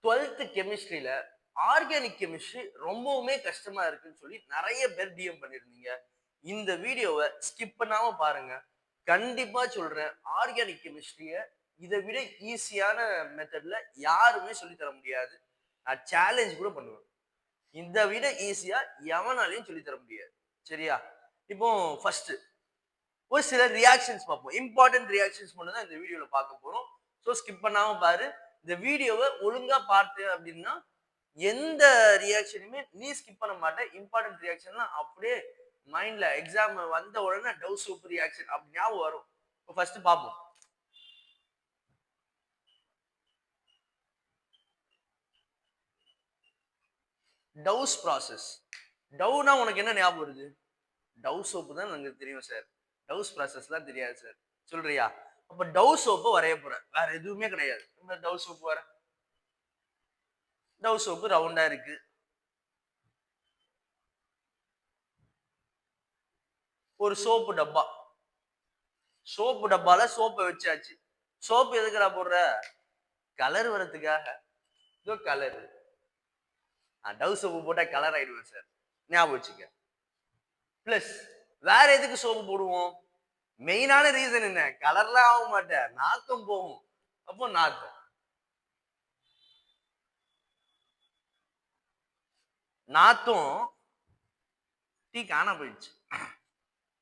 12th கெமிஸ்ட்ரியில organic chemistry ரொம்பவுமே கஷ்டமா இருக்குன்னு சொல்லி நிறைய பேர் டிஎம் பண்ணிருந்தீங்க. இந்த வீடியோவை ஸ்கிப் பண்ணாம பாருங்க. கண்டிப்பா சொல்றேன், ஆர்கானிக் கெமிஸ்ட்ரிய இதை விட ஈஸியான மெத்தட்ல யாருமே சொல்லி தர முடியாது. நான் சேலஞ்ச் கூட பண்ணுவேன். இதை விட ஈஸியா எவனாலையும் சொல்லி தர முடியாது. சரியா? இப்போ ஃபர்ஸ்ட் ஒரு சில ரியாக்ஷன்ஸ் பார்ப்போம். இம்பார்ட்டன்ட் ரியாக்ஷன்ஸ் மட்டும் தான் இந்த வீடியோல பார்க்க போறோம். ஸோ ஸ்கிப் பண்ணாம பாரு. இந்த வீடியோவை ஒழுங்கா பார்த்து அப்படின்னா எந்த ரியாக்ஷனுமே நீ ஸ்கிப் பண்ண மாட்டேன். இம்பார்ட்டன்ட் ரியாக்ஷன்லாம் அப்படியே மைண்ட்ல எக்ஸாம் வந்த உடனே டவ் சோப் ரியாக்ஷன் அப்படி ஞாபகம் வரும். இப்போ ஃபர்ஸ்ட் பார்ப்போம். Doves process. டவ்னா உனக்கு என்ன ஞாபகம் வருது? டவ் சோப்பு தான் எனக்கு தெரியும் சார். டவ்ஸ் ப்ராசஸ்லாம் தெரியாது சார். சொல்றியா? அப்ப டவ் சோப்பு வரைய போறேன். வேற எதுவுமே கிடையாது. இந்த டவ் சோப்பு வர. டவ் சோப்பு ரவுண்டா இருக்கு. ஒரு சோப்பு டப்பா. சோப்பு டப்பால சோப்பை வச்சாச்சு. சோப்பு எதுக்குடா போடுற? கலர் வரதுக்காக. இதோ கலர். டவ் சோப்பு போட்டா கலர் ஆயிடுவேன் சார். ஞாபகம் வச்சுக்க. பிளஸ் வேற எதுக்கு சோப்பு போடுவோம்? மெயினான ரீசன் என்ன? கலர்லாம் ஆக மாட்டேன், நாத்தம் போகும். அப்போ நாத்தம். நாத்தம் டீ காண போயிடுச்சு.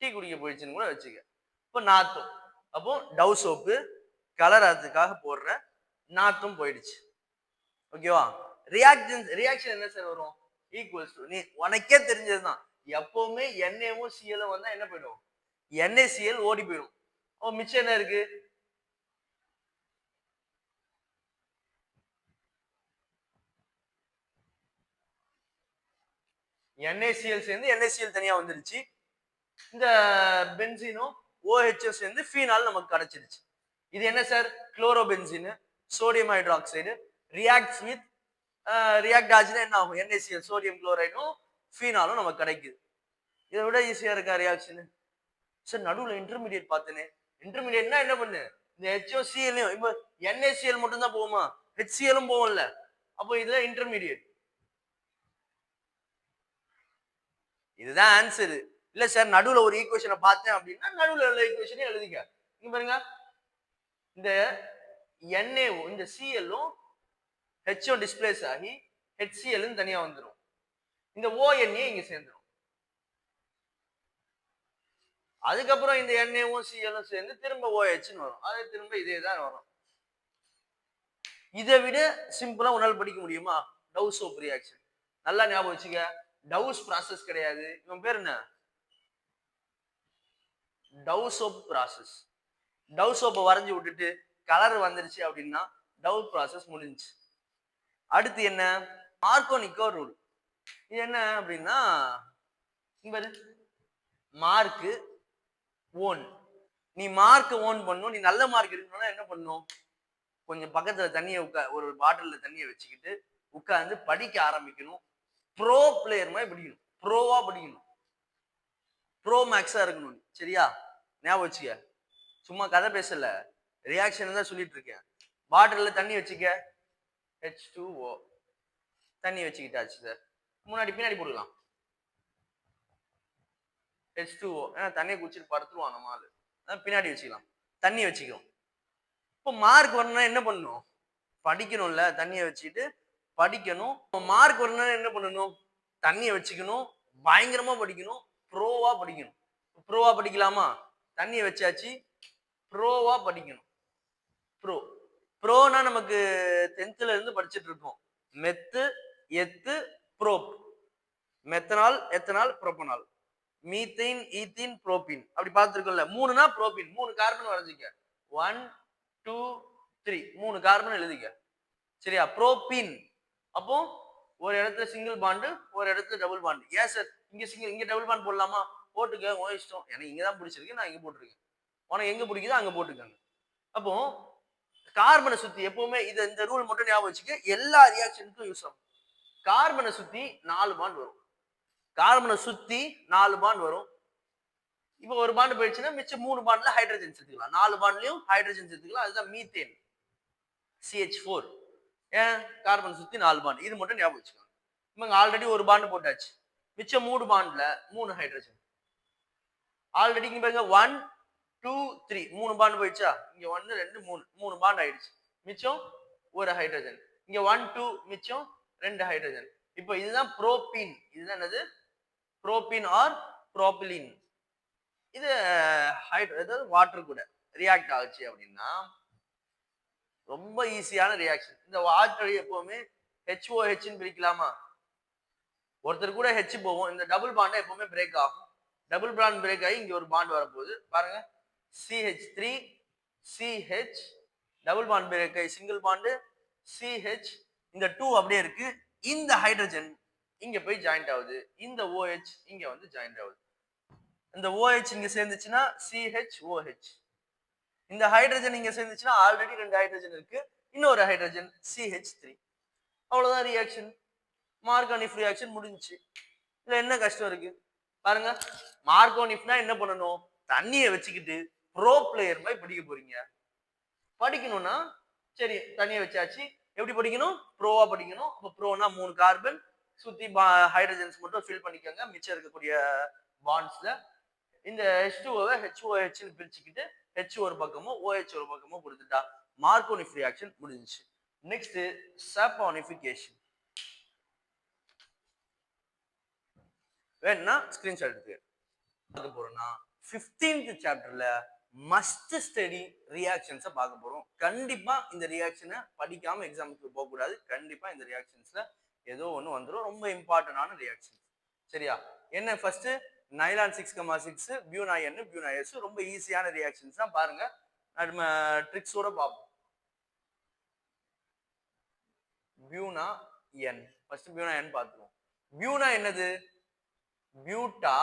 டீ குடிக்க போயிடுச்சுன்னு கூட வச்சுக்க. இப்போ நாத்தம். அப்போ டவ் சோப்பு கலர் அதுக்காக போடுற, நாத்தம் போயிடுச்சு. ஓகேவா? ரியாக்ஷன் என்ன சார் வரும்? ஈக்குவல்ஸ் டு, நீ உனக்கே தெரிஞ்சதுதான், எப்பவுமே என்ஏவும் சிஎலும் வந்தா என்ன போயிடும்? NaCl ஓடி போயிடும். அப்போ மிச்சம் என்ன இருக்கு? NaCl சேர்ந்து NaCl தனியா வந்துருச்சு. இந்த பென்சீனும் OHS சேர்ந்து ஃபீனால் நமக்கு கிடைச்சிருச்சு. இது என்ன sir? Chlorobenzene, sodium hydroxide reacts with react ஆச்சுன்னா என்ன ஆகும்? NaCl சோடியம் குளோரைடும் ஃபீனாலும் நமக்கு கிடைக்குது. இதை விட ஈஸியா இருக்கா ரியாக்ஷன்? சார் நடுவில் இன்டர்மீடியட் பார்த்தேனே. இன்டர்மீடியட்னா என்ன பண்ணு? இந்த HOCl இப்போ NaCl மட்டும் தான் போகுமா? HClலும் போகும்ல. அப்போ இதுல இன்டர்மீடியட். இதுதான் ஆன்சர். இல்ல சார் நடுவுல ஒரு ஈக்குவேஷனை பார்த்தேன் அப்படின்னா நடுவுல உள்ள ஈக்குவேஷனை எழுதிக்க. இங்க பாருங்க, இந்த NaO இந்த Clலும் HO டிஸ்பிளேஸ் ஆகி HCl தனியா வந்துடும். இந்த ONA இங்க சேர்ந்துடும். அதுக்கப்புறம் இந்த Naவும் Clலும் சேர்ந்து திரும்ப OH வரும். அது திரும்ப இதே தான் வரும். இதை விட சிம்பிளா உன்னால படிக்க முடியுமா? Tau soap reaction. நல்லா ஞாபகம் வச்சுக்க. டவ்ஸ் ப்ராசஸ் கிடையாது. இவன் பேர் என்ன? Tau soap process. டவ் சோப்பை வரைஞ்சி விட்டுட்டு கலர் வந்துருச்சு அப்படின்னா டவ் ப்ராசஸ் முடிஞ்சுச்சு. அடுத்து என்ன? மார்க்கோனிக்கோ ரூல். இது என்ன அப்படின்னா, மார்க்கு ஓன். நீ மார்க் ஓன் பண்ணும். நீ நல்ல மார்க் இருக்கணும்னா என்ன பண்ணும்? கொஞ்சம் பக்கத்துல தண்ணியை ஒரு பாட்டில்ல தண்ணியை வச்சுக்கிட்டு உட்கார்ந்து படிக்க ஆரம்பிக்கணும். ப்ரோ பிளேயர் மாதிரி படிக்கணும். ப்ரோவா படிக்கணும். ப்ரோ மேக்ஸா இருக்கணும். சரியா? ஞாபகம் வச்சுக்க. சும்மா கதை பேசல, ரியாக்ஷன் தான் சொல்லிட்டு இருக்கேன். பாட்டில்ல தண்ணி வச்சுக்க. H2O தண்ணி வச்சுக்கிட்டாச்சு சார். முன்னாடி பின்னாடி போடலாம். H2O ஏன்னா தண்ணியை குடிச்சிட்டு படுத்துருவான் நம்ம ஆளு. பின்னாடி வச்சுக்கலாம். தண்ணி வச்சுக்கிறோம். இப்போ மார்க் வரணும்னா என்ன பண்ணணும்? படிக்கணும்ல. தண்ணியை வச்சுட்டு படிக்கணும். மார்க் வரணும்னா என்ன பண்ணணும்? தண்ணியை வச்சுக்கணும், பயங்கரமா படிக்கணும், ப்ரோவா படிக்கணும். ப்ரோவா படிக்கலாமா? தண்ணியை வச்சாச்சு, ப்ரோவா படிக்கணும். ப்ரோ ப்ரோனா நமக்கு 10th இருந்து படிச்சுட்டு இருக்கோம். Meth, eth, prop. Methanol, ethanol, propanol. Methane, ethene, propene. அப்படி பார்த்துருக்கோம்ல. 3னா ப்ரோபின். 3 கார்பன் வரைஞ்சிக்க. 1 2 3 3 கார்பன் எழுதிக்க. சரியா? ப்ரோபின். அப்போ ஒரு இடத்துல சிங்கிள் பாண்டு, ஒரு இடத்துல டபுள் பாண்டு. ஏன் சார் இங்க டபுள் பாண்ட் போடலாமா? போட்டுக்க, உன் இஷ்டம். எனக்கு இங்கதான் பிடிச்சிருக்கு, நான் இங்க போட்டிருக்கேன். உனக்கு எங்க பிடிக்குதோ அங்க போட்டுக்காங்க. அப்போ கார்பனை சுத்தி எப்பவுமே இந்த ரூல் மட்டும் ஞாபகம் வச்சுக்க. எல்லா ரியாக்ஷனுக்கும் யூஸ் ஆகும். கார்பனை சுத்தி 4 பாண்ட் வரும். கார்பனை சுத்தி 4 பாண்ட் வரும். இப்போ ஒரு பாண்ட் போயிடுச்சுன்னா மிச்சம் 3 பாண்ட்ல ஹைட்ரஜன் சேர்த்துக்கலாம். 4 பாண்ட்லயும் ஹைட்ரஜன் சேர்த்துக்கலாம். அதுதான் மீத்தேன், CH4. ஏன் கார்பன் சுத்தி 4 பாண்ட், இது மட்டும் ஞாபகம் வச்சுக்கோங்க. இவங்க ஆல்ரெடி ஒரு பாண்ட் போட்டாச்சு, மிச்சம் 3 பாண்ட்ல 3 ஹைட்ரஜன். ஆல்ரெடி இங்க பாருங்க 1 2 3 3 பாண்ட் போயிடுச்சா, இங்க 1 2 3 3 பாண்ட் ஆயிடுச்சு, மிச்சம் ஒரு ஹைட்ரஜன். இங்க 1 2 மிச்சம் 2 ஹைட்ரஜன். இப்போ இதுதான் புரோபீன். இதுதான் என்னது? Propene or propylene. இது அதாவது வாட்டர் கூட ரியாக்ட் ஆச்சு அப்படின்னா ரொம்ப ஈஸியான ரியாக்ஷன். இந்த வாட்டர் எப்பவுமே HOH பிரிக்கலாமா? ஒருத்தர் கூட H போவோம், இந்த டபுள் பாண்ட் எப்பவுமே பிரேக் ஆகும். டபுள் பாண்ட் பிரேக் ஆகி இங்க ஒரு பாண்ட் வரப்போகுது பாருங்க, CH3 CH, double bond break ஆகி சிங்கிள் பாண்ட் CH, இந்த 2 அப்படியே இருக்கு. இந்த ஹைட்ரஜன் இங்க போய் ஜாயிண்ட் ஆகுது, இந்த OH இங்க வந்து ஜாயிண்ட் ஆகுது. இந்த OH இங்க சேர்ந்துச்சுன்னா CHOH, இந்த ஹைட்ரஜன் இங்க சேர்ந்துச்சுன்னா ஆல்ரெடி 2 ஹைட்ரஜன் இருக்கு, இன்னொரு ஹைட்ரஜன் CH3. அவ்வளவுதான் ரியாக்ஷன். மார்கானிஃப் ரியாக்ஷன் முடிஞ்சுச்சு. இதுல என்ன கஷ்டம் இருக்கு பாருங்க. மார்கானிஃப்னா என்ன பண்ணணும்? தண்ணியை வச்சுக்கிட்டு ப்ரோ பிளேயர் மாதிரி படிக்க போறீங்க. படிக்கணும்னா சரி தண்ணியை வச்சாச்சு, எப்படி படிக்கணும்? ப்ரோவா படிக்கணும். அப்ப ப்ரோனா 3 கார்பன் சுத்தி ஹைட்ரஜன்ஸ் மட்டும் ஃபில் பண்ணிக்கோங்க மிச்சம் இருக்கக்கூடிய பாண்ட்ஸ்ல. இந்த H2ஓவை HOH பிரிச்சுக்கிட்டு H ஒரு பக்கமோ OH ஒரு பக்கமோ கொடுத்துட்டா மார்கானிஃப் ரியாக்ஷன் முடிஞ்சுச்சு. Next saponification. வேணா ஸ்கிரீன்ஷாட் எடுத்து பார்க்க போறோம்னா 15th சாப்டர்ல மஸ்ட் ஸ்டடி ரியாக்ஷன்ஸை பார்க்க போறோம். கண்டிப்பா இந்த ரியாக்ஷனை படிக்காம எக்ஸாமுக்கு போக கூடாது. கண்டிப்பா இந்த ரியாக்ஷன்ஸ்ல ஏதோ ஒன்று வந்துடும், ரொம்ப இம்பார்ட்டன்டான ரியாக்ஷன். சரியா? என்ன ஃபர்ஸ்ட் நைலான் 6,6 பியூனா N பியூனா S, ரொம்ப ஈஸியான ரியாக்ஷன்ஸ் தான் பாருங்க. நம்ம ட்ரிக்ஸோட பார்ப்போம். பியூனா N, ஃபர்ஸ்ட் பியூனா N பார்த்துருவோம். பியூனா என்னது? பியூட்டா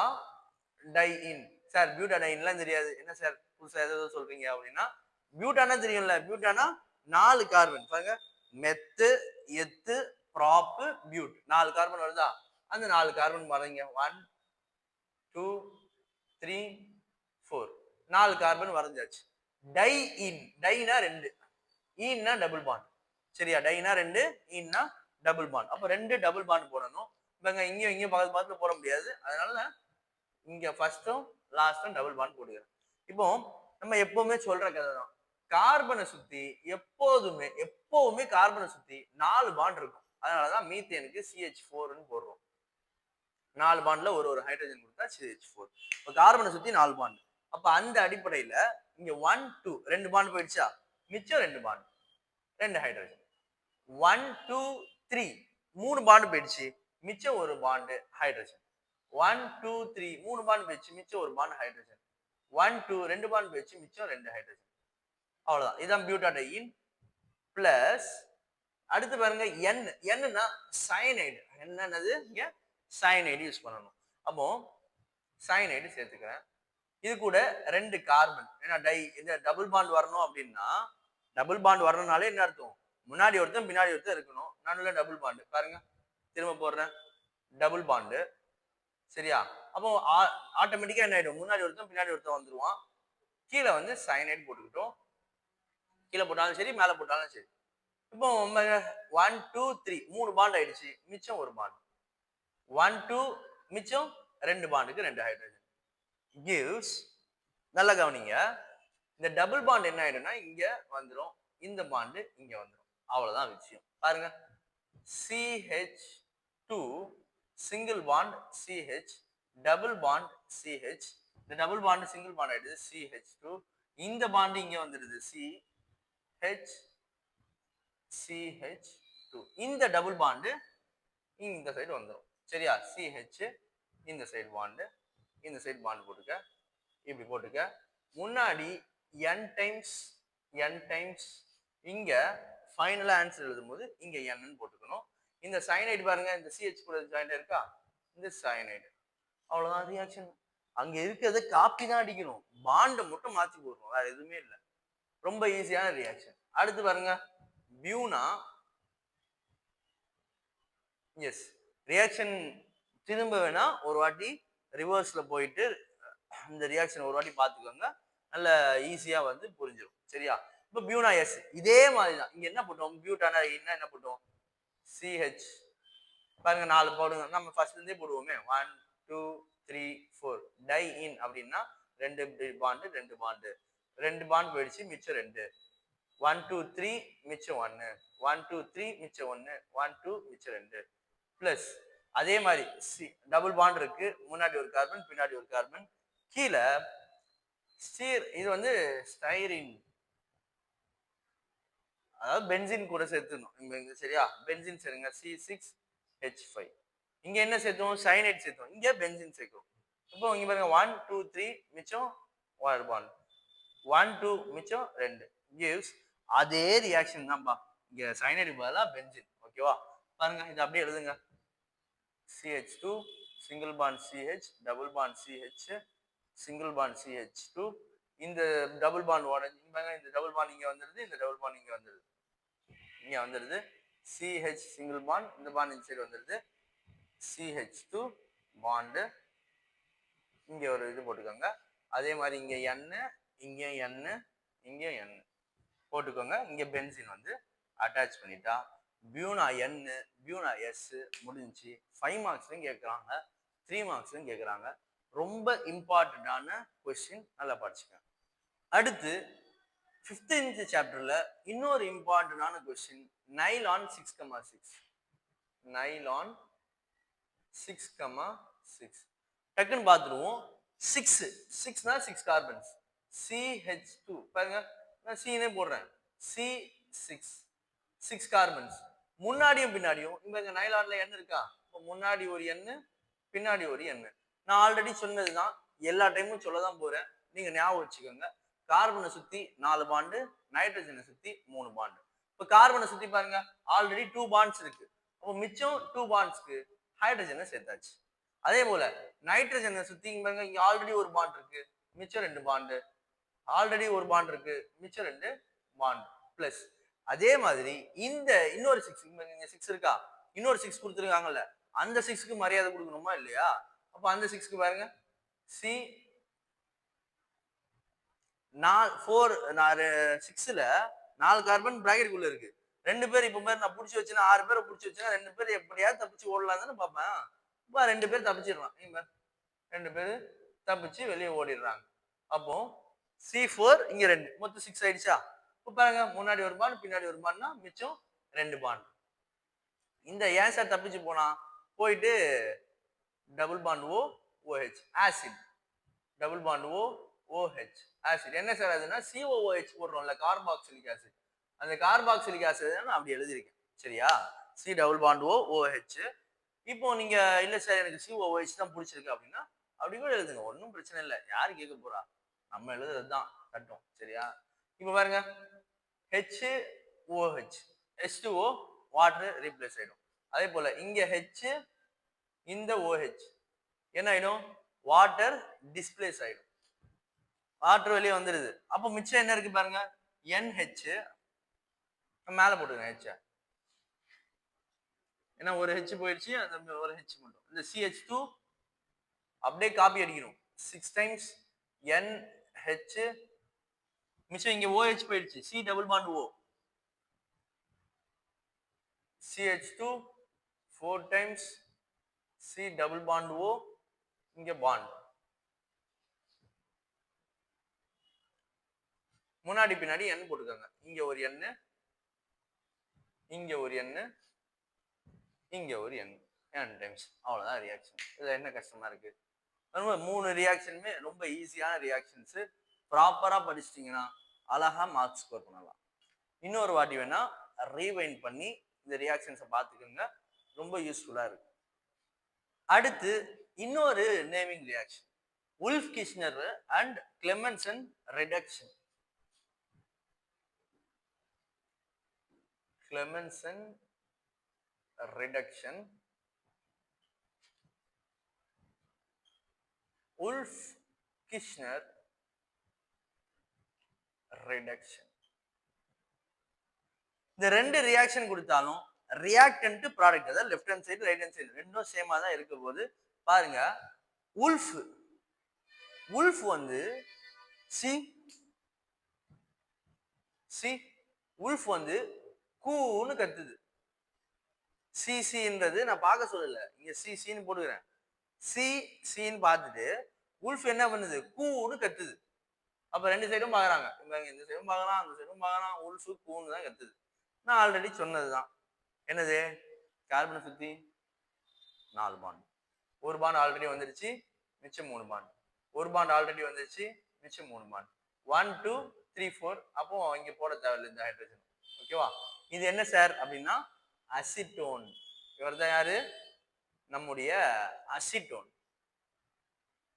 டைஇன். சார் பியூட்டா டைன்லாம் தெரியாது, என்ன சார் புதுசா ஏதோ சொல்றீங்க அப்படின்னா, பியூட்டானா தெரியும்ல, பியூட்டானா 4 கார்பன் பாருங்க, மெத்து எத்து ப்ராப்பு பியூட், 4 கார்பன் வருதா? அந்த 4 கார்பன் வரைங்க, 1 2 3 4, 4 கார்பன் வரைஞ்சாச்சு. டைஇன், டைனா 2, ஈன்னா டபுள் பாண்ட். சரியா? டைனா 2, ஈன்னா டபுள் பாண்ட். அப்ப 2 டபுள் பாண்ட் போடணும். இங்கேயும் இங்கேயும் பக்கத்து பக்கத்துல போட முடியாது, அதனால இங்க ஃபர்ஸ்டும் லாஸ்டும் டபுள் பாண்ட் போடுகிறேன். இப்போ நம்ம எப்பவுமே சொல்ற கதை தான், கார்பனை சுத்தி எப்பவுமே கார்பனை சுத்தி 4 பாண்ட் இருக்கும். அதனாலதான் மீத்தேனுக்கு CH4ன்னு போடுறோம். 4 பாண்ட்ல ஒரு ஹைட்ரஜன் கொடுத்தா CH4. இப்போ கார்பனை சுத்தி 4 பாண்ட். அப்ப அந்த அடிப்படையில இங்க 1 2 2 பாண்ட் போயிடுச்சா, மிச்சம் 2 பாண்ட் 2 ஹைட்ரஜன். 1 2 3 3 பாண்ட் போயிடுச்சு, மிச்சம் ஒரு பாண்ட் ஹைட்ரஜன். 1 2 3 3 பாண்ட் போயிடுச்சு, மிச்சம் ஒரு பாண்ட் ஹைட்ரஜன். 1 2 2 பாண்ட் போயிடுச்சு, மிச்சம் 2 ஹைட்ரஜன். அவ்வளவுதான். இதான் பியூட்டாடைன் பிளஸ். அடுத்து பாருங்க N, Nனா சயனைடு. என்னது? இங்க சயனைடு யூஸ் பண்ணணும். அப்போ சயனைடு சேர்த்துக்கிறேன். இது கூட 2 கார்பன், ஏன்னா இந்த டபுள் பாண்ட் வரணும் அப்படின்னா, டபுள் பாண்ட் வரணும்னாலே என்ன அர்த்தம்? முன்னாடி ஒருத்தன் பின்னாடி ஒருத்தன் இருக்கணும், நடுவில் டபுள் பாண்ட். பாருங்க திரும்ப போடுறேன், டபுள் பாண்டு. சரியா? அப்போ ஆட்டோமேட்டிக்கா என்ன ஆயிடும்? முன்னாடி ஒருத்தன் பின்னாடி ஒருத்தன் வந்துருவான். கீழே வந்து சயனைட் போட்டுக்கிட்டோம், கீழே போட்டாலும் சரி மேலே போட்டாலும் சரி. இப்போ 1 2 3 3 பாண்ட் ஆயிடுச்சு, மிச்சம் ஒரு பாண்ட். 1 2 மிச்சம் 2 பாண்டுக்கு 2 ஹைட்ரஜன் கிவ்ஸ். நல்லா கவனிங்க, இந்த டபுள் பாண்ட் என்ன ஆயிடும்னா இங்க வந்துடும், இந்த பாண்டு இங்க வந்துடும். அவ்வளவுதான் விஷயம். பாருங்க, CH2 single bond CH, double bond CH, இந்த டபுள் பாண்ட் சிங்கிள் பாண்ட் ஆயிடுது CH2, இந்த பாண்ட் இங்க வந்துடுது CH2, இந்த டபுள் பாண்ட் இந்த சைடு வந்துடும். சரியா? CH இந்த சைடு பாண்ட், இந்த சைடு பாண்ட் போட்டுக்க, இப்படி போட்டுக்க. முன்னாடி n டைம்ஸ் இங்க ஃபைனலா ஆன்சர் எழுதும் போது இங்க n போட்டுக்கணும். இந்த சயனைடு பாருங்க, இந்த CH கூட ஜாயிண்ட் இருக்கா, இந்த சயனைடு. அவ்வளவுதான் ரியாக்ஷன். அங்க இருக்கிறத காப்பி தான் அடிக்கணும், பாண்டை மட்டும் மாத்தி போடுறோம், வேற எதுவுமே இல்லை. ரொம்ப ஈஸியான ரியாக்ஷன். அடுத்து பாருங்க, பியூனா எஸ். ரியாக்ஷன் திரும்ப வேணா ஒரு வாட்டி ரிவர்ஸ்ல போயிட்டு இந்த ரியாக்ஷன் ஒரு வாட்டி பார்த்துக்கோங்க, நல்ல ஈஸியா வந்து புரிஞ்சிடும். சரியா? இப்போ பியூனா எஸ் இதே மாதிரி தான் இங்க என்ன போட்டோம் பியூட்டானா என்ன போட்டோம் சிஹெச் பாருங்க 4 போடுங்க நம்ம ஃபர்ஸ்ட்ல இருந்தே போடுவோமே 1 2 3 4 டை இன் அப்படின்னா ரெண்டு பாண்டு போயிடுச்சு மிச்சம் 2 1 2 3 மிச்சம் 1 1 2 3 மிச்சம் 1 1 2 மிச்சம் 2 பிளஸ் அதே மாதிரி டபுள் பாண்ட் இருக்கு முன்னாடி ஒரு கார்பன் பின்னாடி ஒரு கார்பன் கீழே இது வந்து ஸ்டைரின் அதாவது பென்சின் கூட சேர்த்துணும் இங்க சரியா பென்சின் சேருங்க C6H5 இங்க என்ன சேர்த்தோம் சயனைட் சேர்த்தோம் இங்க பென்சின் சேர்க்கும் இப்போ இங்க பாருங்க 1 2 3 மிச்சம் ஒரு பாண்ட் 1 2 மிச்சம் 2 gives அதே ரியாக்ஷன் தான்ப்பா இங்க சயனைடு பதிலா பென்சின் ஓகேவா பாருங்க இது அப்படியே எழுதுங்க CH2 single bond CH double bond CH single bond CH2 இந்த டபுள் பாண்ட் உடஞ்சி இந்த டபுள் பாண்ட் இங்க வந்துருது இந்த டபுள் பாண்ட் இங்க வந்துருது CH சிங்கிள் பாண்ட் இந்த பாண்ட் இந்த சைடு வந்துருது CH2 பாண்ட் இங்க ஒரு இது போட்டுக்கோங்க அதே மாதிரி இங்க N இங்க N இங்க N போட்டுக்கோங்க இங்க பென்சின் வந்து அட்டாச் பண்ணிட்டா பியூனா N பியூனா S முடிஞ்சு 5 மார்க்ஸ்லயும் கேட்கறாங்க 3 மார்க்ஸ்லயும் கேட்கறாங்க ரொம்ப இம்பார்ட்டன்டான கொஸ்டின் நல்லா படிச்சுக்கோங்க அடுத்து 15th சாப்டர்ல இன்னொரு இம்பார்ட்டன்டான கொஸ்டின் நைலான் 6,6 நைலான் 6,6 டக்குன்னு பார்த்துருவோம் 6 6 கார்பன்ஸ் CH2 பாருங்க நான் சீனே போடுறேன் C6 கார்பன்ஸ் முன்னாடியும் பின்னாடியும் இங்க நைலான்ல என்ன இருக்கா முன்னாடி ஒரு எண்ணு பின்னாடி ஒரு எண்ணு நான் ஆல்ரெடி சொன்னதுதான் எல்லா டைமும் சொல்லதான் போறேன் நீங்க ஞாபகம் வச்சுக்கோங்க கார்பனை சுத்தி 4 பாண்டு நைட்ரஜனை சுத்தி 3 பாண்டு இப்ப கார்பனை சுத்தி பாருங்க ஆல்ரெடி 2 பாண்ட்ஸ் இருக்கு அப்போ மிச்சம் 2 பாண்ட்ஸ்க்கு ஹைட்ரஜனை சேர்த்தாச்சு அதே போல நைட்ரஜனை சுத்தி பாருங்க இங்க ஆல்ரெடி ஒரு பாண்ட் இருக்கு மிச்சம் 2 பாண்டு ஆல்ரெடி ஒரு பாண்ட் இருக்கு மிச்சம் 2 பாண்ட் பிளஸ் அதே மாதிரி இந்த இன்னொரு 6 இருக்கா இன்னொரு 6 கொடுத்துருக்காங்கல்ல அந்த 6க்கு மரியாதை கொடுக்கணுமா இல்லையா அப்ப அந்த 6க்கு பாருங்க C 6ல 4 கார்பன் பிராக்கெட்டுக்குள்ள இருக்கு 2 பேர் இப்ப மாதிரி நான் புடிச்சு வச்சேன்னா 6 பேரை புடிச்சு வச்சேன்னா 2 பேர் எப்படியாவது தப்பிச்சு ஓடலாம் தானே பார்ப்பேன் இப்ப 2 பேர் தப்பிச்சிடலாம் 2 பேர் தப்பிச்சு வெளியே ஓடிடுறாங்க அப்போ C4 இங்க 2 மொத்தம் 6 ஆயிடுச்சா இப்ப பாருங்க முன்னாடி ஒரு பாண்ட் பின்னாடி ஒரு பாண்ட்னா மிச்சம் 2 பாண்ட் இந்த ஏன் சார் தப்பிச்சு போனா போயிட்டு double bond OH acid double bond OH acid என்ன சார் அதுன்னா COOH போடுறோம்ல கார்பாக்சிலிக் ஆசிட் அந்த கார்பாக்சிலிக் ஆசிட் நான் அப்படி எழுதியிருக்கேன் சரியா C டபுள் பாண்ட் OH இப்போ நீங்க இல்ல சார் எனக்கு COOH தான் பிடிச்சிருக்கு அப்படின்னா அப்படி கூட எழுதுங்க ஒன்றும் பிரச்சனை இல்லை யாரு கேட்க போறா நம்ம எழுதுறதுதான் கட்டும் சரியா இப்ப பாருங்க HOH H2O வாட்டர் ரீப்ளேஸ் ஆயிடும் அதே போல இங்க H இந்த OH என்ன ஆயிடும் வாட்டர் டிஸ்பிளேஸ் ஆயிடும் வாட்டர் வெளியே வந்துருது அப்ப மிச்சம் என்ன இருக்கு பாருங்க NH மேல போட்டுருங்க H ஏன்னா ஒரு H போயிடுச்சு அந்த ஒரு H மட்டும் இந்த CH2 அப்படியே காப்பி அடிக்கணும் 6 டைம்ஸ் NH மிச்சம் இங்க OH போயிடுச்சு C double bond O CH2 4 times C double bond O இங்க bond முன்னாடி பின்னாடி N போட்டுக்கோங்க இங்க ஒரு N இங்க ஒரு N இங்க ஒரு N N times அவ்வளவுதான் ரியாக்ஷன் இதுல என்ன கஷ்டமா இருக்கு ரொம்ப 3 ரியாக்ஷனுமே ரொம்ப ஈஸியான ரியாக்ஷன்ஸ் ப்ராப்பரா படிச்சிட்டீங்கன்னா அழகா மார்க் ஸ்கோர் பண்ணலாம் இன்னொரு வாட்டி வேணா ரீவைண்ட் பண்ணி இந்த ரியாக்ஷன்ஸை பார்த்துக்கோங்க ரொம்ப யூஸ்ஃபுல்லா இருக்கு அடுத்து இன்னொரு naming reaction Wolff Kishner and Clemmensen reduction Clemmensen reduction Wolff Kishner reduction இந்த ரெண்டு ரியாக்ஷன் கொடுத்தாலும் ரியாக்டன்ட் ப்ராடக்ட் அதாவது left hand side right hand side ரெண்டும் சேமா தான் இருக்க போது பாருங்க உல்ஃப் வந்து சி உல்ஃப் வந்து கூன்னு கத்துது. சின்றது நான் பார்க்க சொல்லல, இங்க சின்னு போட்டுக்கிறேன். சின்னு பார்த்துட்டு உல்ஃப் என்ன பண்ணுது, கூன்னு கத்துது. அப்ப ரெண்டு சைடும் பாக்குறாங்க, இந்த சைடும் பார்க்கலாம் அந்த சைடும் பார்க்கலாம், உல்ஃப் கூன்னு தான் கத்துது. நான் ஆல்ரெடி சொன்னதுதான், என்னது, கார்பனை சுத்தி 4 பாண்ட், ஒரு பாண்ட் ஆல்ரெடி வந்துருச்சு, மிச்சம் 3 பாண்ட், ஒரு பாண்ட் ஆல்ரெடி வந்துருச்சு, மிச்சம் 3 பாண்ட், 1 2 3 4. அப்போ இங்க போட தேவையில்லை இந்த ஹைட்ரஜன். ஓகேவா? இது என்ன சார் அப்படின்னா அசிட்டோன். இவர் தான் யாரு, நம்முடைய அசிட்டோன்.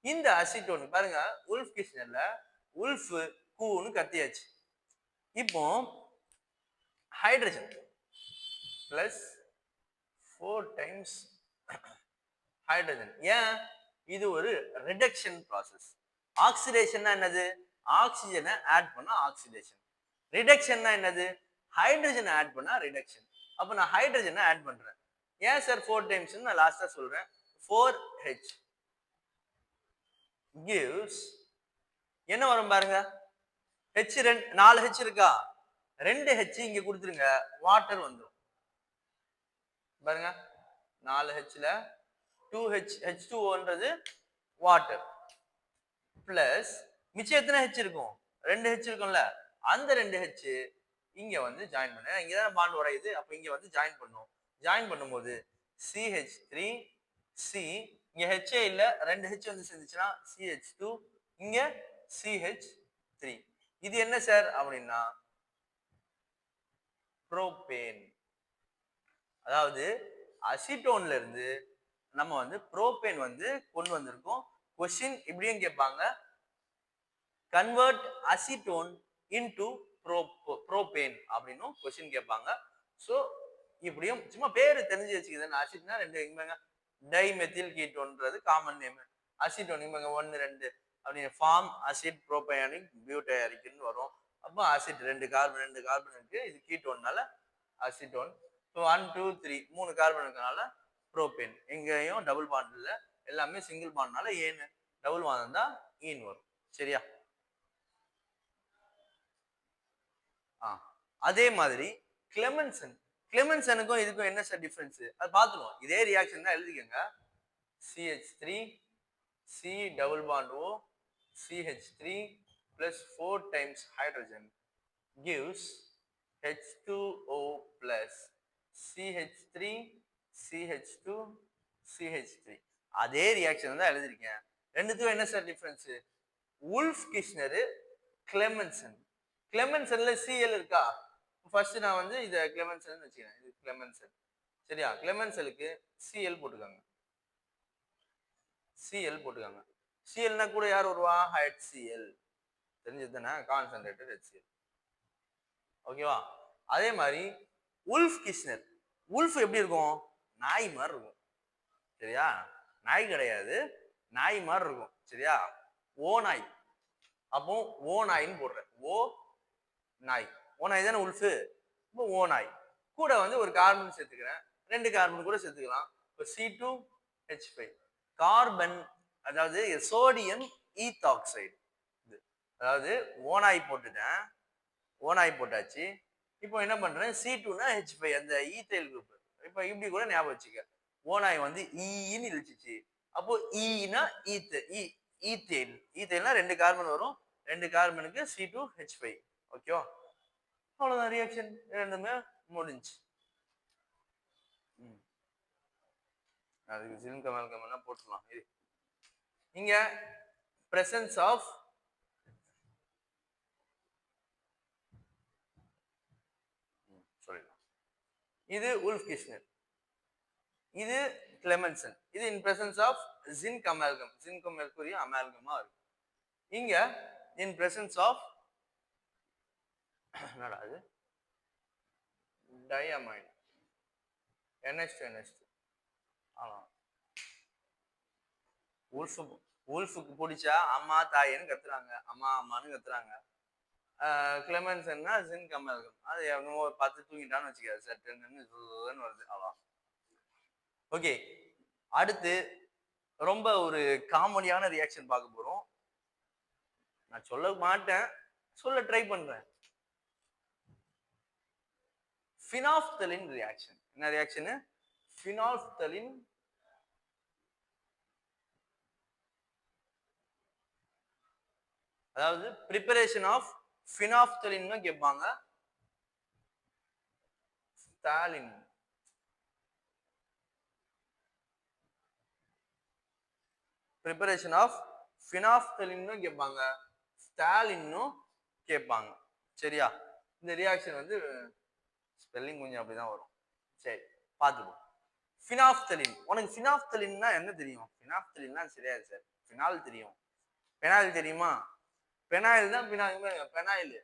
இந்த அசிட்டோன் பாருங்க, உல்ஃப் கிருஷ்ணர்ல உல்ஃப் கூன்னு கத்தியாச்சு. இப்போ ஹைட்ரஜன் பிளஸ் 4 டைம்ஸ் ஹைட்ரஜன். ஏன்? இது ஒரு ரிடக்ஷன் ப்ராசஸ். ஆக்சிடேஷன் என்னது, ஆக்சிஜனை ஆட் பண்ணா ஆக்சிடேஷன். ரிடக்ஷன் என்னது, ஹைட்ரஜன் ஆட் பண்ணா ரிடக்ஷன். அப்ப நான் ஹைட்ரஜனை ஆட் பண்றேன். ஏன் சார் 4 டைம்ஸ், நான் லாஸ்டா சொல்றேன். 4H gives என்ன வரும் பாருங்க, H 4 H இருக்கா, 2 H இங்க கொடுத்துருங்க, வாட்டர் வந்துடும் பாருங்க. 4 Hல 2H H2O வாட்டர் பிளஸ் மிச்சம் எத்தனை H இருக்கும், 2 H இருக்கும்ல, அந்த 2 H இங்க வந்து ஜாயின் பண்ண, இங்கதான் பாண்ட் உடையுது, அப்ப இங்க வந்து ஜாயின் பண்ணும். ஜாயின் பண்ணும்போது CH3 C, இங்க H இல்ல, 2 H வந்து சேர்ந்துச்சுன்னா CH2, இங்க CH3. இது என்ன சார் அப்படின்னா புரோபேன். அதாவது அசிட்டோன்ல இருந்து நம்ம வந்து புரோபேன் வந்து கொண்டு வந்திருக்கோம். கொஸ்டின் இப்படியும் கேட்பாங்க, கன்வெர்ட் அசிட்டோன் இன்டு புரோபேன் அப்படின்னு கொஸ்டின் கேட்பாங்க. ஸோ இப்படியும் சும்மா பேரு தெரிஞ்சு வச்சுக்கிது. அசிட்னா 2 இங்க டைமெத்தில் கீட்டோன்றது காமன் நேம். அசிட்டோன் இங்க 1 2 அப்படின்னு ஃபார்ம் அசிட் புரோபயானிக் பியூட்டயாரிக்னு வரும். அப்போ அசிட் 2 கார்பன் இருக்கு, இது கீட்டோன்னால அசிட்டோன். 1 2 3 3 கார்பன் இருக்கனால புரோபேன். எங்கேயும் டபுள் பாண்ட் இல்ல, எல்லாமே சிங்கிள் பாண்ட்னால ஏன்னு, டபுள் பாண்ட் இருந்தா ஈன் வரும். சரியா? அதே மாதிரி கிளெமென்சனுக்கும் இதுக்கும் என்ன சார் டிஃபரன்ஸ், அது பார்த்துருவோம். இதே ரியாக்ஷன் தான் எழுதிக்கங்க. CH3 C double bond O CH3 plus 4 times hydrogen gives H2O plus CH3 CH2 CH3. அதே ரியாக்ஷன் தான் எழுதிருக்கேன். ரெண்டுத்துக்கும் என்ன சார் டிஃபரன்ஸ், உல்ஃப் கிருஷ்ணர் கிளெமென்சன்ல Cl இருக்கா, ஃபர்ஸ்ட் நான் வந்து இதை கிளெமென்சன் வச்சுக்கிறேன், இது கிளெமென்சன். சரியா? கிளெமென்சனுக்கு Cl போட்டுக்காங்க, Cl போட்டுக்காங்க. Clனா கூட யார் வருவா, HCl. தெரிஞ்சது தானே, கான்சன்ட்ரேட்டட் HCl. ஓகேவா? அதே மாதிரி உல்ஃப் கிருஷ்ணர், உல்ஃப் எப்படி இருக்கும், நாய் மாதிரி இருக்கும். சரியா? நாய் கிடையாது, நாய் மாதிரி இருக்கும். சரியா? ஓ நாய். அப்போ ஓ நாயின்னு போடுறேன், ஓ நாய். ஓ நாய் தானே உல்ஃபு, இப்போ ஓ நாய் கூட வந்து ஒரு கார்பன் சேர்த்துக்கிறேன், 2 கார்பன் கூட சேர்த்துக்கலாம். இப்போ C2H5 கார்பன், அதாவது சோடியம் ஈத்தாக்சைடு. அதாவது ஓனாய் போட்டுட்டேன், ஓனாய் போட்டாச்சு. இப்போ என்ன பண்றேன், C2னா H5 அந்த ஈத்தைல் குரூப். இப்போ இப்படி கூட ஞாபகம் வச்சுக்க, ஓனாய் வந்து ஈன்னு இழுச்சிச்சு, அப்போ ஈனா ஈத்தேல். ஈத்தேல்னா 2 கார்பன் வரும், 2 கார்பனுக்கு C2H5. ஓகேவா? அவ்வளவுதான் ரியாக்ஷன், ரெண்டுமே முடிஞ்சு. அதுக்கு ஜிங்க் அமால்கம்னா போட்டுடலாம். இங்க பிரசன்ஸ் ஆஃப் சொல்லிடலாம். இது உல்ஃப் கிருஷ்ணர், இது கிளெமென்சன். இது in presence of zinc amalgam, zinc mercury அமால்கமா இருக்கு. இங்க இன் பிரசன்ஸ் ஆஃப் என்னடா அது, டைஅமைன் NH2NH2. உல்ஃபுக்கு பிடிச்சா அம்மா தாயின்னு கத்துறாங்க, அம்மா அம்மான்னு கத்துறாங்க. கிளெமென்சன்னா ஜிங்க் அமால்கம், அது பார்த்து தூங்கிட்டான்னு வச்சுக்காது, சட்டுன்னு வருது. அவ்வளோ. ஓகே, அடுத்து ரொம்ப ஒரு காமெடியான ரியாக்ஷன் பார்க்க போறோம். நான் சொல்ல மாட்டேன், சொல்ல ட்ரை பண்றேன். Phenolphthalein reaction. என்ன ரியாக்ஷன்? ஃபினாப்தலின் அதாவது பிரிப்பரேஷன் ஆஃப் ஃபினாப்தலின் கேட்பாங்க. ஸ்டாலின் பிரிப்பரேஷன் ஆஃப் ஃபினாப்தலின் கேட்பாங்க, ஸ்டாலின்னும் கேட்பாங்க. சரியா? இந்த ரியாக்ஷன் வந்து ஸ்பெல்லிங் கொஞ்சம் அப்படிதான் வரும். சரி, பார்த்துப்போம். ஃபினாப்தலின். உனக்கு ஃபினாப்தலின்னா என்ன தெரியும்? ஃபினாப்தலின்னா சரியா சார், ஃபினால் தெரியும். பெனாயில் தெரியுமா? பெனாயில் தான் பெனாயில்.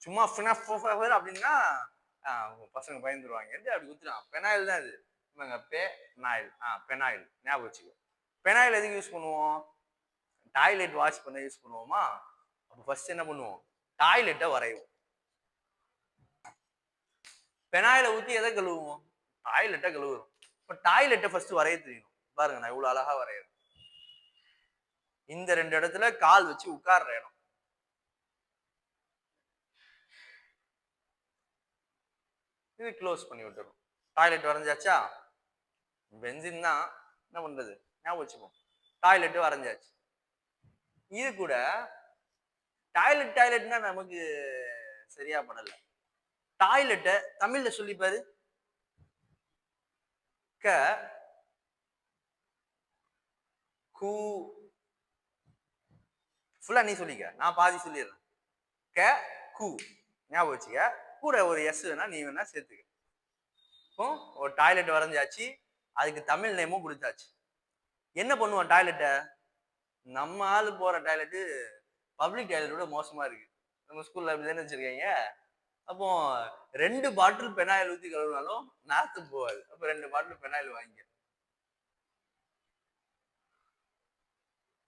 சும்மா ஃபினாப் அப்படின்னா பசங்க பயந்துருவாங்க. அப்படி குத்துறான். பெனாயில் தான் இது. பெனாயில். பெனாயில் ஞாபகம் வச்சுக்கோ. பெனாயில் எதுக்கு யூஸ் பண்ணுவோம்? டாய்லெட் வாஷ் பண்ண யூஸ் பண்ணுவோமா? அப்போ ஃபர்ஸ்ட் என்ன பண்ணுவோம்? டாய்லெட்டை வரைவோம். பெனாயில ஊற்றி எதை கழுவுவோம்? டாய்லெட்டை கழுவுறோம். இப்போ டாய்லெட்டை ஃபர்ஸ்ட் வரைய தெரியும். பாருங்க, நான் இவ்வளோ அழகா வரைகிறேன். இந்த 2 இடத்துல கால் வச்சு உட்கார்ற இடம். இது க்ளோஸ் பண்ணி விட்டுரும். டாய்லெட் வரைஞ்சாச்சா? பென்சின் தான், என்ன பண்றது, ஞாபகம் வச்சுப்போம். டாய்லெட் வரைஞ்சாச்சு. இது கூட டாய்லெட்னா நமக்கு சரியா படல. டாய்லெட்டை தமிழ்ல சொல்லிப்பாரு. க கு ஃபுல்லா நீ சொல்லிக்க, நான் பாதி சொல்லிடுறேன். க கு ஞாபகம் வச்சுக்க. கூட ஒரு எஸ் வேணா நீ வேணா சேர்த்துக்க. இப்போ ஒரு டாய்லெட் வரைஞ்சாச்சு, அதுக்கு தமிழ் நேமும் கொடுத்தாச்சு. என்ன பண்ணுவோம் டாய்லெட்டை? நம்ம ஆளு போற டாய்லெட்டு பப்ளிக் டாய்லெட்டோட மோசமா இருக்கு. நம்ம ஸ்கூல்ல அப்படிதானே வச்சிருக்கீங்க. அப்போ 2 பாட்டில் பெனாயில் ஊற்றி கழுவினாலும் நாத்து போகாது. அப்ப 2 பாட்டில் பெனாயில் வாங்கி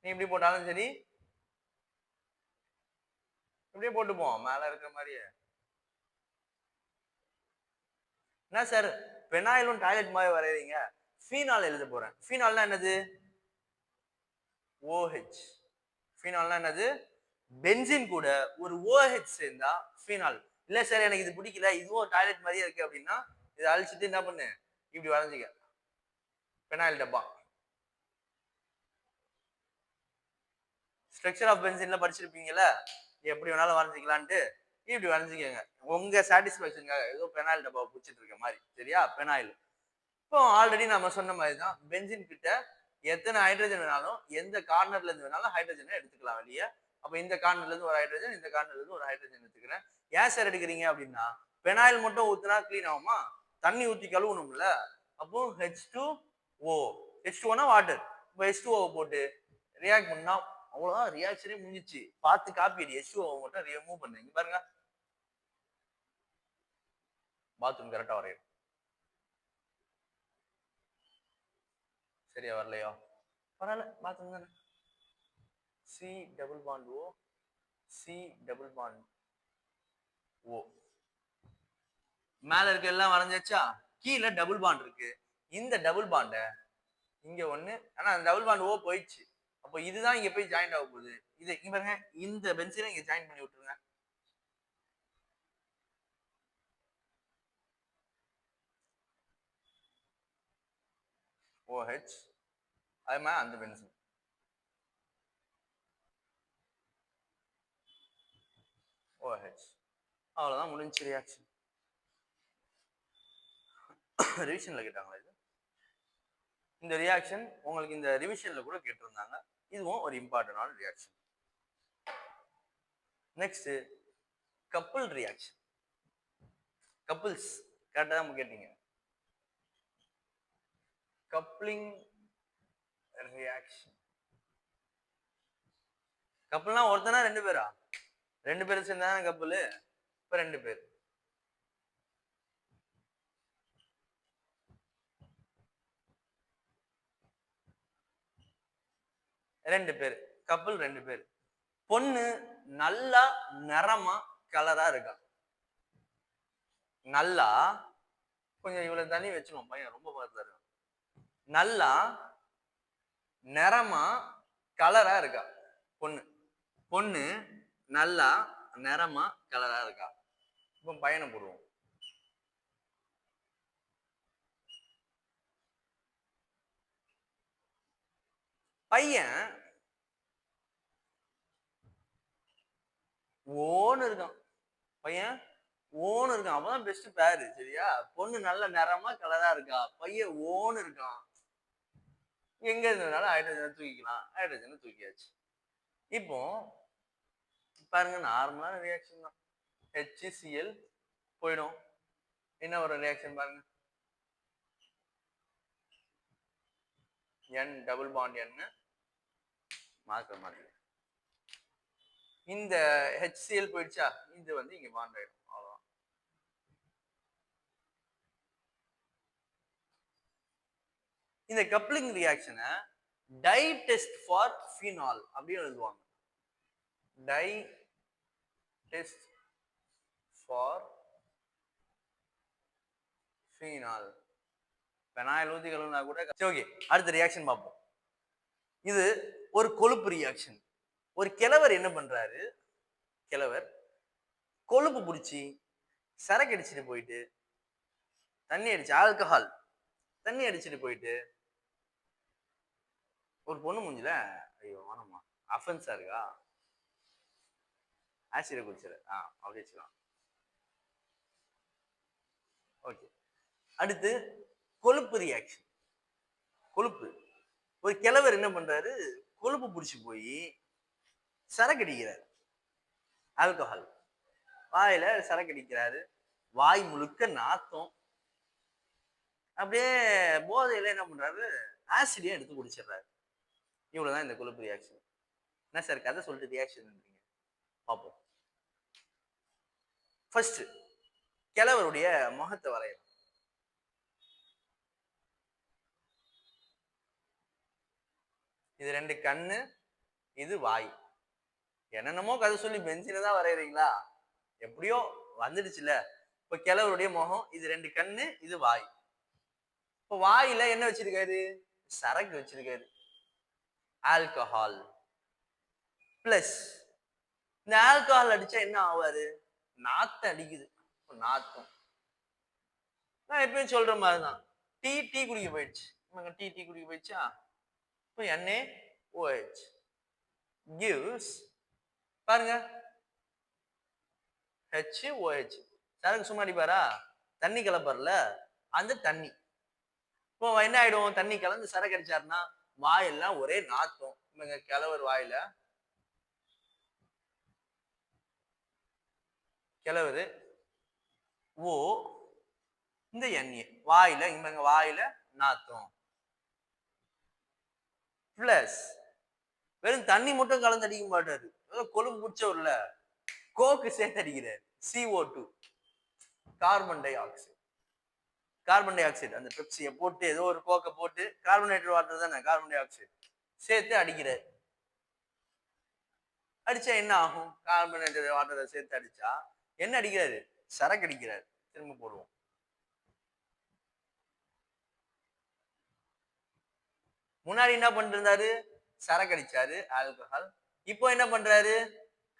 நீ இப்படி போட்டாலும் சரி, இப்படியே போட்டுப்போம் மேல இருக்கிற மாதிரியே. என்ன சார் பெனாயிலும் டாய்லெட் மாதிரி வரையறீங்க? ஃபீனால் எழுத போறேன். ஃபீனால்னா என்னது? OH. ஃபீனால்னா என்னது? பென்சின் கூட ஒரு OH சேர்ந்தா ஃபீனால். இல்ல சார் எனக்கு இது பிடிக்கல, இதுவும் டாய்லெட் மாதிரியே இருக்கு அப்படின்னா இதை அழிச்சிட்டு என்ன பண்ணு, இப்படி வரைஞ்சிக்க. பெனாயில் டப்பா. ஸ்ட்ரக்சர் ஆஃப் பென்சின்ல படிச்சிருப்பீங்கல்ல, எப்படி வேணாலும் வரைஞ்சிக்கலான்ட்டு இப்படி வரைஞ்சிக்கங்க உங்க சாட்டிஸ்பேக்ஷனுக்காக. ஏதோ பெனாயில் டப்பாவை பிடிச்சிட்டு இருக்க மாதிரி. சரியா? பெனாயில். இப்போ ஆல்ரெடி நம்ம சொன்ன மாதிரி தான், பென்சின் கிட்ட எத்தனை ஹைட்ரஜன் வேணாலும் எந்த கார்னர்ல இருந்து வேணாலும் ஹைட்ரஜனை எடுத்துக்கலாம் வெளியே. அப்ப இந்த கார்னர்ல இருந்து ஒரு ஹைட்ரஜன், இந்த கார்னர்ல இருந்து ஒரு ஹைட்ரஜன் எடுத்துக்கிறேன். ஏன் சார் எடுக்கிறீங்க அப்படின்னா, பெனாயில் மட்டும் ஊத்துனா கிளீன் ஆகுமா? தண்ணி ஊற்றி கழுவணும்ல. அப்போ H2O. H2O water. இப்போ H2O போட்டு ரியாக்ட் பண்ணா அவ்வளவுதான், ரியாக்ஷனே முடிஞ்சிச்சு. பார்த்து காப்பி அடி. H2O மட்டும் ரிமூவ் பண்ணுங்க. பாருங்க, பாத்ரூம் கரெக்டா வரையும். சரியா வரலையோ? பரவாயில்ல, பாத்ரூம் தானே. C double bond O, C double bond O. மேல இருக்க எல்லாம் வரைஞ்சாச்சா? கீழே டபுள் பாண்ட் இருக்கு. இந்த டபுள் பாண்ட இங்க ஒண்ணு, ஆனா அந்த டபுள் பாண்ட் O போயிடுச்சு. அப்போ இதுதான் இங்க போய் ஜாயிண்ட் ஆக போகுது. இது இங்க பாருங்க, இந்த பென்சிலை இங்க ஜாயின் பண்ணி விட்டுருங்க. OH. அது மாதிரி அந்த பென்சில் OH. அவ்வளவுதான், முடிஞ்சு ரியாக்ஷன். ரிவிஷன்ல கேட்டாங்களா இது? இந்த ரியாக்ஷன் உங்களுக்கு இந்த ரிவிஷன்ல கூட கேட்டிருந்தாங்க. இதுவும் ஒரு இம்பார்ட்டன்டான reaction. Next couple reaction. Couples கரெக்டா தான் கேட்டீங்க. Coupling reaction. கப்புள்னா ஒருத்தனா 2 பேரா? 2 பேரும் சேர்ந்தா கப்புள். இப்ப 2 பேர். ரெண்டு பேர் கப்பல். 2 பேர். பொண்ணு நல்லா நிறமா கலரா இருக்கா. நல்லா கொஞ்சம் இவ்வளவு தண்ணி வச்சிருவோம், பையன் ரொம்ப பார்த்து இருக்கா. நல்லா நிறமா கலரா இருக்கா பொண்ணு. பொண்ணு நல்லா நிறமா கலரா இருக்கா. இப்போ பையனை போடுவோம். பையன் ஓன்னு இருக்கான். பையன் ஓன்னு இருக்கான். அப்பதான் பெஸ்ட் பேரு. சரியா? பொண்ணு நல்ல நிறமா கலரா இருக்கா. பையன் ஓன்னு இருக்கான். எங்க இருந்ததுனால ஹைட்ரஜனை தூக்கிக்கலாம். ஹைட்ரஜனை தூக்கியாச்சு. இப்போ பாருங்க, நார்மலான ரியாக்ஷன் தான். HCl போயிடும். என்ன ஒரு ரியாக்ஷன் பாருங்க. N double bond N marker மாதிரி. இந்த HCl போயிடுச்சா, இது வந்து இங்க பாண்ட் ஆயிடும். அவ்வளவுதான். இந்த கப்ளிங் ரியாக்ஷனை டை டெஸ்ட் ஃபார் ஃபீனால் அப்படின்னு எழுதுவாங்க. Dye test for phenol. Phenyl ஊத்தி கழுவுனா கூட. ஓகே, அடுத்த ரியாக்ஷன் பார்ப்போம். இது ஒரு கொழுப்பு ரியாக்ஷன். ஒரு கிழவர் என்ன பண்றாரு, கிழவர் கொழுப்பு பிடிச்சி சரக்கு அடிச்சுட்டு போயிட்டு, தண்ணி அடிச்சு ஆல்கஹால் தண்ணி அடிச்சுட்டு போயிட்டு ஒரு பொண்ணு மூஞ்சில, ஐயோ வேணாமா அஃபென்ஸா இருக்கா, ஆசிட குடிச்சிரு, அப்படி வச்சுக்கலாம். ஓகே, அடுத்து கொழுப்பு ரியாக்ஷன். கொழுப்பு, ஒரு கிழவர் என்ன பண்றாரு, கொழுப்பு பிடிச்சி போய் சரக்கு அடிக்கிறார், ஆல்கஹால் வாயில சரக்கு அடிக்கிறாரு, வாய் முழுக்க நாத்தம். அப்படியே போதையில என்ன பண்றாரு, ஆசிடியா எடுத்து குடிச்சிடுறாரு. இவ்வளவுதான் இந்த கொழுப்பு ரியாக்ஷன். என்ன சார் கதை சொல்லிட்டு ரியாக்ஷன் பார்ப்போம். ஃபர்ஸ்ட் கிழவருடைய முகத்தை வரையலாம். இது 2 கண்ணு, இது வாய். என்னென்னமோ கதை சொல்லி பென்சில தான் வரையறீங்களா, எப்படியோ வந்துடுச்சுல. இப்ப கிழவருடைய முகம், இது 2 கண்ணு, இது வாய். இப்ப வாயில என்ன வச்சிருக்காரு, சரக்கு வச்சிருக்காரு, ஆல்கஹால். பிளஸ் இந்த ஆல்கஹால் அடிச்சா என்ன ஆவாரு, நாத்தம் அடிக்குது. நாத்தம் நான் எப்பயும் சொல்ற மாதிரிதான். டீ குடிக்க போயிடுச்சு, டீ குடிக்க போயிடுச்சா, இப்போ NaOH gives பாருங்க HOH. சரக்கு சும்மா அடிப்பாரா, தண்ணி கலப்பார்ல, அந்த தண்ணி. இப்போ என்ன ஆயிடும், தண்ணி கலந்து சரக்கு அடிச்சாருன்னா வாயெல்லாம் ஒரே நாத்தம். இவங்க கிழவர் வாயில, கிழவர் ஓ, இந்த NA வாயில, இவங்க வாயில நாத்தம். பிளஸ் வெறும் தண்ணி மட்டும் கலந்து அடிக்க மாட்டாரு, கொழும்பு பிடிச்சவர்ல கோக்கு சேர்த்து அடிக்கிறார், CO2 carbon di oxide. Carbon di oxide அந்த பெப்சியை போட்டு, ஏதோ ஒரு கோக்கை போட்டு, கார்பனேட்டட் வாட்டர் தானே, கார்பன் டை ஆக்சைடு சேர்த்து அடிக்கிறார். அடிச்சா என்ன ஆகும், கார்பனேட்டட் வாட்டரை சேர்த்து அடிச்சா என்ன அடிக்கிறாரு, சரக்கு அடிக்கிறார். திரும்ப போடுவோம். முன்னாடி என்ன பண்ணிட்டு இருந்தாரு, சரக்கு அடிச்சாரு, ஆல்கஹால். இப்போ என்ன பண்றாரு,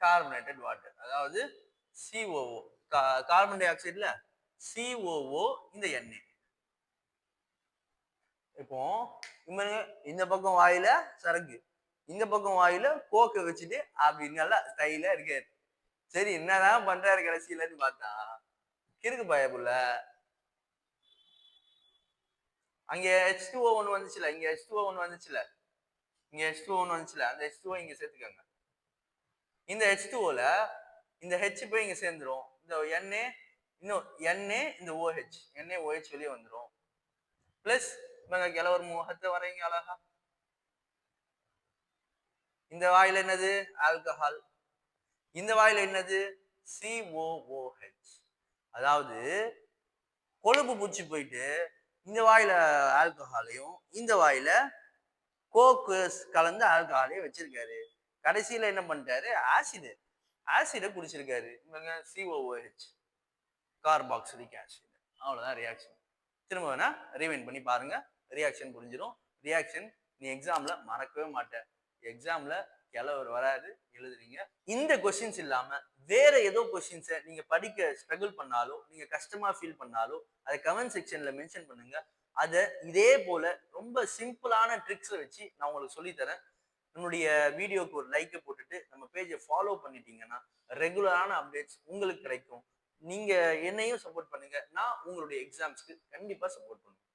கார்பனேட்டட் வாட்டர், அதாவது COO, கார்பன் டை ஆக்சைடுல COO, இந்த NA. இப்போ இந்த பக்கம் வாயில சரக்கு, இந்த பக்கம் வாயில கோக்க வச்சுட்டு அப்படி நல்லா ஸ்டைலா இருக்காரு. சரி என்னதான் பண்றாரு கடைசியிலன்னு பார்த்தா, கிறுக்கு பயப்புல அங்க H2O1 வந்துச்சுல, இங்க H2O1 வந்துச்சுல, இங்க H2O1 வந்துச்சுல, அந்த H2O இங்க சேர்த்துக்கோங்க. இந்த H2Oல இந்த H போய் இங்க சேர்ந்துரும், இந்த NA, இன்னும் NA, இந்த OH, NaOH வெளியே வந்துடும். பிளஸ் இவங்க கிழவர் முகத்தை வரைங்க அழகா. இந்த வாயில என்னது, ஆல்கஹால். இந்த வாயில என்னது, COOH. அதாவது கொழுப்பு பூச்சி போயிட்டு இந்த வாயில ஆல்கஹாலையும், இந்த வாயில கோக்கு கலந்து ஆல்கஹாலையும் வச்சிருக்காரு. கடைசியில என்ன பண்ணிட்டாரு, ஆசிட குடிச்சிருக்காரு. இவங்க COOH, கார்பாக்சிலிக் ஆசிட். அவ்வளவுதான் ரியாக்ஷன். திரும்ப வேணா ரீவைண்ட் பண்ணி பாருங்க, ரியாக்ஷன் புரிஞ்சிடும். ரியாக்ஷன் நீ எக்ஸாம்ல மறக்கவே மாட்டேன். எக்ஸாம்ல கிழவர் வராது, எழுதுறீங்க. இந்த கொஸ்டின்ஸ் இல்லாம வேற ஏதோ கொஸ்டின்ஸை நீங்க படிக்க ஸ்ட்ரகிள் பண்ணாலோ, நீங்க கஷ்டமா ஃபீல் பண்ணாலோ, அதை கமெண்ட் செக்ஷன்ல மென்ஷன் பண்ணுங்க. அதை இதே போல ரொம்ப சிம்பிளான ட்ரிக்ஸை வச்சு நான் உங்களுக்கு சொல்லித்தரேன். என்னுடைய வீடியோக்கு ஒரு லைக்கை போட்டுட்டு நம்ம பேஜை ஃபாலோ பண்ணிட்டீங்கன்னா ரெகுலரான அப்டேட்ஸ் உங்களுக்கு கிடைக்கும். நீங்க என்னையும் சப்போர்ட் பண்ணுங்க, நான் உங்களுடைய எக்ஸாம்ஸ்க்கு கண்டிப்பா சப்போர்ட் பண்ணுவேன்.